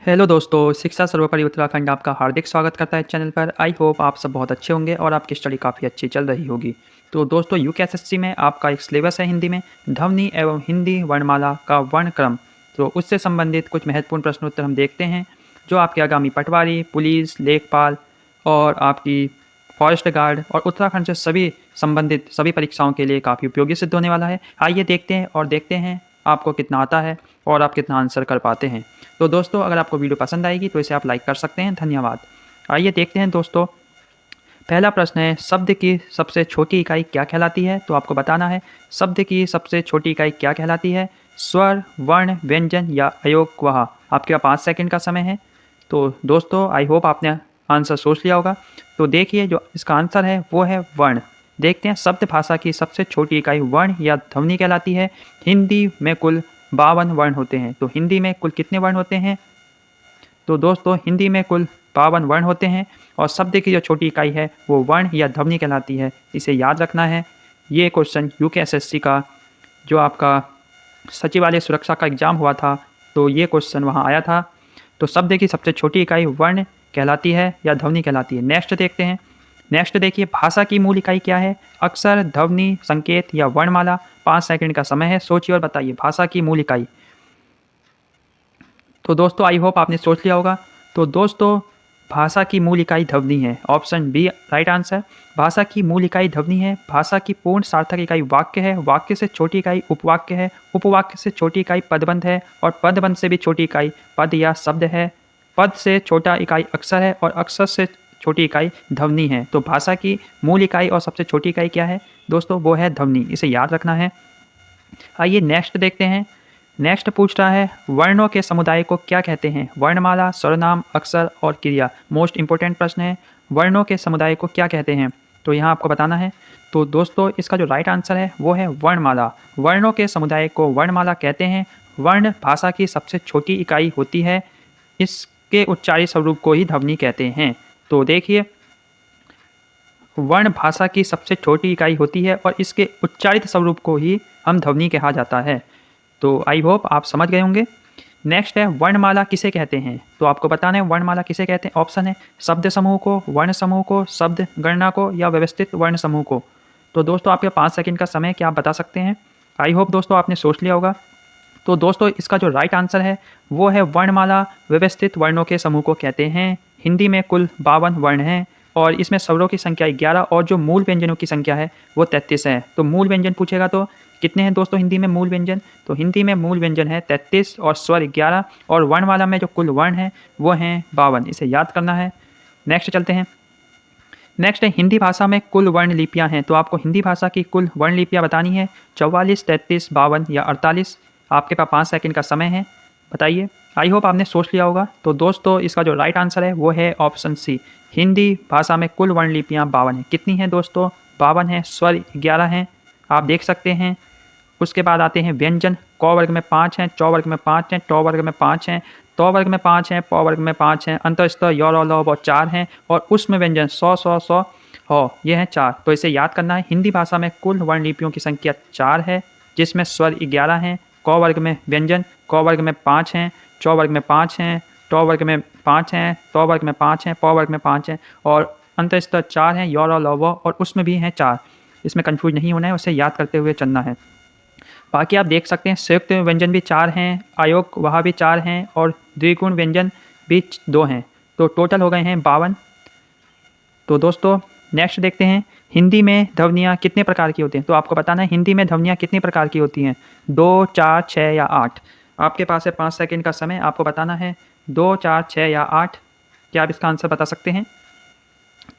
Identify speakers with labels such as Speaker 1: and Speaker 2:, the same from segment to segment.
Speaker 1: Hello दोस्तों, शिक्षा सर्वोपरि उत्तराखंड आपका हार्दिक स्वागत करता है चैनल पर। आई होप आप सब बहुत अच्छे होंगे और आपकी स्टडी काफ़ी अच्छी चल रही होगी। तो दोस्तों यूकेएसएससी में आपका एक सिलेबस है हिंदी में, ध्वनि एवं हिंदी वर्णमाला का वर्णक्रम। तो उससे संबंधित कुछ महत्वपूर्ण प्रश्न उत्तर हम देखते हैं जो आपके आगामी पटवारी, पुलिस, लेखपाल और आपकी फॉरेस्ट गार्ड और उत्तराखंड से सभी संबंधित सभी परीक्षाओं के लिए काफ़ी उपयोगी सिद्ध होने वाला है। आइए देखते हैं और देखते हैं आपको कितना आता है और आप कितना आंसर कर पाते हैं। तो दोस्तों अगर आपको वीडियो पसंद आएगी तो इसे आप लाइक कर सकते हैं। धन्यवाद। आइए देखते हैं दोस्तों। पहला प्रश्न है, शब्द की सबसे छोटी इकाई क्या कहलाती है? तो आपको बताना है शब्द की सबसे छोटी इकाई क्या कहलाती है। स्वर, वर्ण, व्यंजन या अयोगवह। आपके पास 5 सेकंड का समय है। तो दोस्तों आई होप आपने आंसर सोच लिया होगा। तो देखिए जो इसका आंसर है वो है वर्ण। देखते हैं शब्द भाषा की सबसे छोटी इकाई वर्ण या ध्वनि कहलाती है। हिंदी में कुल 52 वर्ण होते हैं। तो हिंदी में कुल कितने वर्ण होते हैं? तो दोस्तों हिंदी में कुल 52 वर्ण होते हैं और शब्द की जो छोटी इकाई है वो वर्ण या ध्वनि कहलाती है। इसे याद रखना है। ये क्वेश्चन यूकेएसएससी का जो आपका सचिवालय सुरक्षा का एग्जाम हुआ था तो ये क्वेश्चन वहाँ आया था। तो शब्द की सबसे छोटी इकाई वर्ण कहलाती है या ध्वनि कहलाती है। नेक्स्ट देखते हैं। नेक्स्ट देखिए, भाषा की मूल इकाई क्या है? अक्षर, ध्वनि, संकेत या वर्णमाला। 5 सेकंड का समय है, सोचिए और बताइए भाषा की मूल इकाई। तो दोस्तों आई होप आपने सोच लिया होगा। तो दोस्तों भाषा की मूल इकाई ध्वनि है। Option B right answer. भाषा की मूल इकाई ध्वनि है। भाषा की पूर्ण सार्थक इकाई वाक्य है। वाक्य से छोटी इकाई उपवाक्य है। उपवाक्य से छोटी इकाई पदबंध है और पदबंध से भी छोटी इकाई पद या शब्द है। पद से छोटा इकाई अक्षर है और अक्षर से छोटी इकाई ध्वनि है। तो भाषा की मूल इकाई और सबसे छोटी इकाई क्या है दोस्तों? वो है ध्वनि। इसे याद रखना है। आइए नेक्स्ट देखते हैं। नेक्स्ट पूछ रहा है, वर्णों के समुदाय को क्या कहते हैं? वर्णमाला, सर्वनाम, अक्षर और क्रिया। मोस्ट इंपोर्टेंट प्रश्न है। वर्णों के समुदाय को क्या कहते हैं? तो यहाँ आपको बताना है। तो दोस्तों इसका जो राइट आंसर है वो है वर्णमाला। वर्णों के समुदाय को वर्णमाला कहते हैं। वर्ण भाषा की सबसे छोटी इकाई होती है। इसके उच्चारित स्वरूप को ही ध्वनि कहते हैं। तो देखिए वर्ण भाषा की सबसे छोटी इकाई होती है और इसके उच्चारित स्वरूप को ही हम ध्वनि कहा जाता है। तो आई होप आप समझ गए होंगे। नेक्स्ट है, वर्णमाला किसे कहते हैं? तो आपको बताना है वर्णमाला किसे कहते हैं। ऑप्शन है शब्द समूह को, वर्ण समूह को, शब्द गणना को या व्यवस्थित वर्ण समूह को। तो दोस्तों आपके 5 सेकंड का समय, क्या आप बता सकते हैं? आई होप दोस्तों आपने सोच लिया होगा। तो दोस्तों इसका जो राइट आंसर है वो है वर्णमाला व्यवस्थित वर्णों के समूह को कहते हैं। हिंदी में कुल 52 वर्ण हैं और इसमें स्वरों की संख्या 11 और जो मूल व्यंजनों की संख्या है वो 33 है। तो मूल व्यंजन पूछेगा तो कितने हैं दोस्तों हिंदी में मूल व्यंजन? तो हिंदी में मूल व्यंजन है 33 और स्वर 11 और वर्णमाला में जो कुल वर्ण हैं वो हैं 52। इसे याद करना है। नेक्स्ट चलते हैं। नेक्स्ट है, हिंदी भाषा में कुल वर्ण लिपियाँ हैं। तो आपको हिंदी भाषा की कुल वर्ण लिपियाँ बतानी है। 44, 33, 52 या 48। आपके पास 5 सेकंड का समय है, बताइए। आई होप आपने सोच लिया होगा। तो दोस्तों इसका जो राइट आंसर है वो है ऑप्शन सी। हिंदी भाषा में कुल वर्ण लिपियाँ 52 हैं। कितनी हैं दोस्तों? 52 हैं। स्वर 11 हैं, आप देख सकते हैं। उसके बाद आते हैं व्यंजन। क वर्ग में 5 हैं, च वर्ग में 5 हैं, ट वर्ग में 5 हैं, त वर्ग में 5 हैं, प वर्ग में 5 हैं, अंतस्थ य र ल व 4 हैं और उसमें व्यंजन सौ ह ये हैं 4। तो इसे याद करना है। हिंदी भाषा में कुल वर्ण लिपियों की संख्या 4 है जिसमें स्वर 11 हैं। क वर्ग में व्यंजन, क वर्ग में 5 हैं, च वर्ग में 5 हैं, ट वर्ग में 5 हैं, त वर्ग में 5 हैं, प वर्ग में 5 हैं और अंतस्थ 4 हैं, य र ल व और उसमें भी हैं 4। इसमें कंफ्यूज नहीं होना है, उसे याद करते हुए चलना है। बाकी आप देख सकते हैं संयुक्त व्यंजन भी 4 हैं, अयोग वह भी 4 हैं और द्विगुण व्यंजन भी 2 हैं। तो टोटल हो गए हैं 52। तो दोस्तों नेक्स्ट देखते हैं, हिंदी में ध्वनियाँ कितने प्रकार की होती हैं? तो आपको बताना है हिंदी में ध्वनियाँ कितनी प्रकार की होती हैं। 2, 4, 6 या 8। आपके पास है 5 सेकंड का समय, आपको बताना है 2, 4, 6 या 8। क्या आप इसका आंसर बता सकते हैं?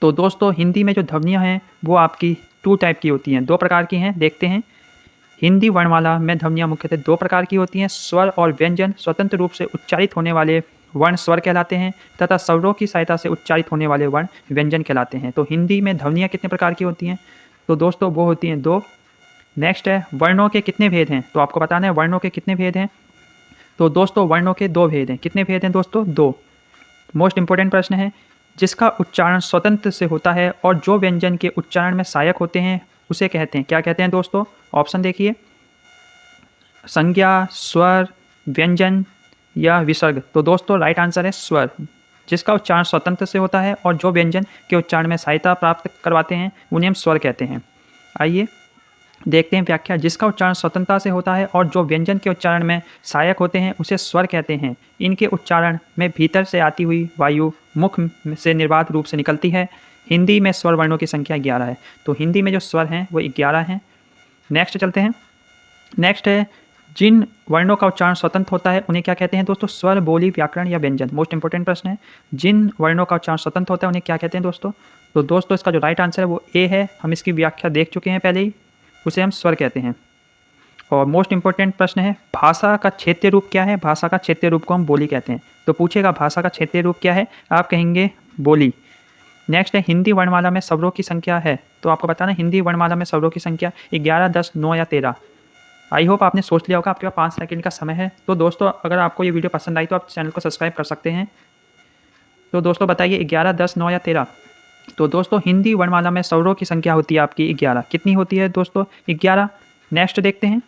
Speaker 1: तो दोस्तों हिंदी में जो ध्वनियाँ हैं वो आपकी 2 टाइप की होती हैं, 2 प्रकार की हैं। देखते हैं। हिंदी वर्णमाला में ध्वनियाँ मुख्यतः 2 प्रकार की होती हैं। स्वर और व्यंजन स्वतंत्र रूप से उच्चारित होने वाले वर्ण स्वर कहलाते हैं तथा स्वरों की सहायता से उच्चारित होने वाले वर्ण व्यंजन कहलाते हैं। तो हिंदी में ध्वनियाँ कितने प्रकार की होती हैं? तो दोस्तों वो होती हैं 2। नेक्स्ट है, वर्णों के कितने भेद हैं? तो आपको बताना है वर्णों के कितने भेद हैं। तो दोस्तों वर्णों के 2 भेद हैं। कितने भेद हैं दोस्तों? 2। मोस्ट इंपॉर्टेंट प्रश्न है। जिसका उच्चारण स्वतंत्र से होता है और जो व्यंजन के उच्चारण में सहायक होते हैं उसे कहते हैं, क्या कहते हैं दोस्तों? ऑप्शन देखिए, संज्ञा, स्वर, व्यंजन या विसर्ग? तो दोस्तों राइट आंसर है स्वर, जिसका उच्चारण स्वतंत्र से होता है और जो व्यंजन के उच्चारण में सहायता प्राप्त करवाते हैं उन्हें हम स्वर कहते हैं। आइए देखते हैं व्याख्या। जिसका उच्चारण स्वतंत्रता से होता है और जो व्यंजन के उच्चारण में सहायक होते हैं उसे स्वर कहते हैं। इनके उच्चारण में भीतर से आती हुई वायु मुख से निर्बाध रूप से निकलती है। हिंदी में स्वर वर्णों की संख्या 11 है। तो हिंदी में जो स्वर हैं वो 11 हैं। नेक्स्ट चलते हैं। नेक्स्ट है, जिन वर्णों का उच्चारण स्वतंत्र होता है उन्हें क्या कहते हैं दोस्तों? स्वर, बोली, व्याकरण या व्यंजन। मोस्ट इंपॉर्टेंट प्रश्न है। जिन वर्णों का उच्चारण स्वतंत्र होता है उन्हें क्या कहते हैं दोस्तों? तो दोस्तों इसका जो राइट आंसर है वो ए है। हम इसकी व्याख्या देख चुके हैं पहले ही, उसे हम स्वर कहते हैं। और मोस्ट इंपॉर्टेंट प्रश्न है, भाषा का क्षेत्रीय रूप क्या है? भाषा का क्षेत्रीय रूप को हम बोली कहते हैं। तो पूछेगा भाषा का क्षेत्रीय रूप क्या है, आप कहेंगे बोली। नेक्स्ट है, हिंदी वर्णमाला में स्वरों की संख्या है। तो आपको बताना हिंदी वर्णमाला में स्वरों की संख्या 11, 10, 9 या 13। आई होप आपने सोच लिया होगा, आपके पास 5 सेकंड का समय है। तो दोस्तों अगर आपको ये वीडियो पसंद आई तो आप चैनल को सब्सक्राइब कर सकते हैं। तो दोस्तों बताइए 11, 10, 9 या 13। तो दोस्तों हिंदी वर्णमाला में स्वरों की संख्या होती है आपकी 11। कितनी होती है दोस्तों? 11। नेक्स्ट देखते हैं,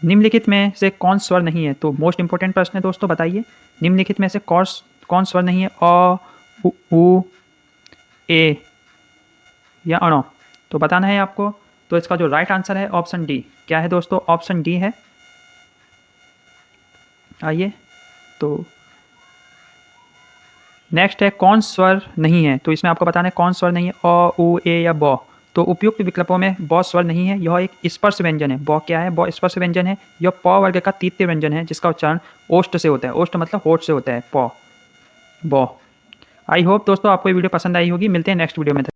Speaker 1: निम्नलिखित में से कौन स्वर नहीं है? तो मोस्ट इंपॉर्टेंट प्रश्न है दोस्तों, बताइए निम्नलिखित में से कौन स्वर नहीं है? अ, उ, ए या अणो? तो बताना है आपको। तो इसका जो राइट आंसर है ऑप्शन डी। क्या है दोस्तों? ऑप्शन डी है। आइए तो नेक्स्ट है, कौन स्वर नहीं है? तो इसमें आपको बताना है कौन स्वर नहीं है, अ, उ, ए या ब। तो उपयुक्त विकल्पों में ब स्वर नहीं है। यह एक स्पर्श व्यंजन है। ब क्या है? ब स्पर्श व्यंजन है। यह प वर्ग का तृतीय व्यंजन है जिसका उच्चारण ओष्ठ से होता है। ओष्ठ मतलब होठ से होता है। प, ब। आई होप दोस्तों आपको ये वीडियो पसंद आई होगी। मिलते हैं नेक्स्ट वीडियो में।